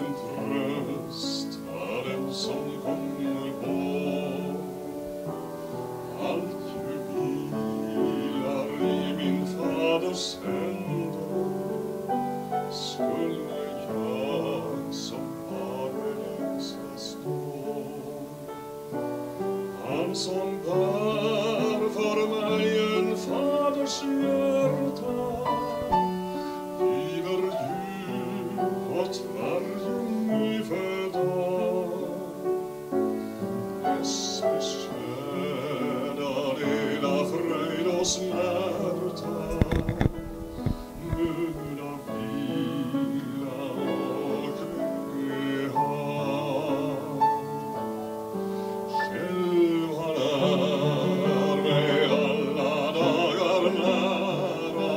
En tröst är den som kommer på. Allt ju vilar i min faders händer. Skulle jag som barn ska stå. Han som bär för mig en faders hjärta giver djup åt varje nyfödda. Dess beskäda dela fröjd och smärta, möda, vila och trygghet. Själv han är mig alla dagar nära,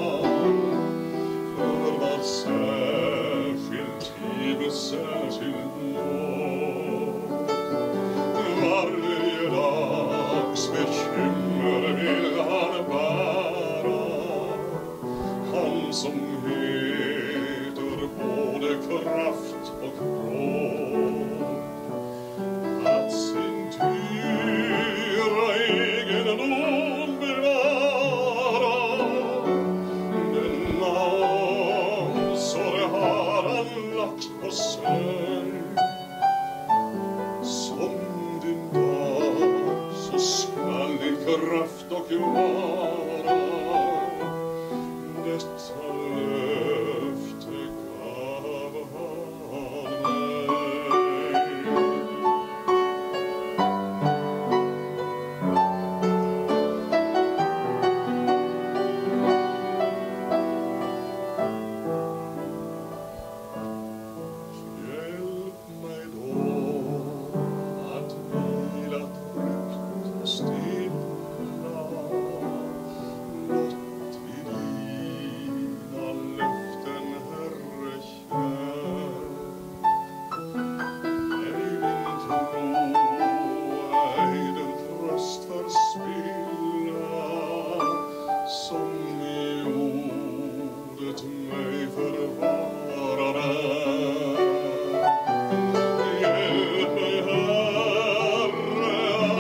för vad särskilt tid särskilt nåd. Varje dags bekymmer vill han bära, han som heter både kraft och råd. Att sin dyra egendom bevara, denna omsorg har han lagt på sig. Som din dag så skall din kraft och vara. Detta löfte gav han mig. Hjälp mig då att vila tryggt och stilla. Låt i dina löften, Herre, kär. Ej min tro, ej den tröst förspilla, som i ordet mig förvarar är. Hjälp mig, Herre,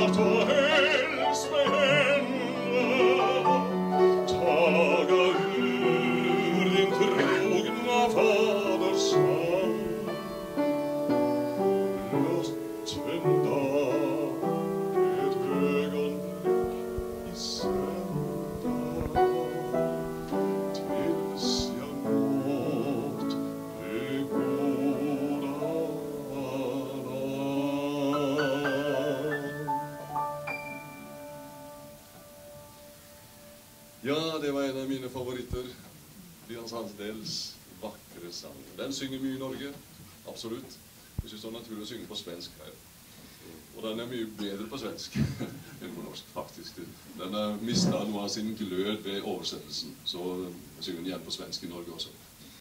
att ta helst med hända, taga ur din trogna faders hand. Låt en dag ett ögonblick i sända, tills jag nått det goda land. Ja, det var en av mina favoriter. Lians Handells vackre sang. Den synger vi i Norge, absolut. Det är så naturligt att synge på svensk här. Och den är mycket bättre på svensk än på norsk faktiskt. Den mistar nog av sin glöd vid översättelsen. Så synger den igen på svensk i Norge också.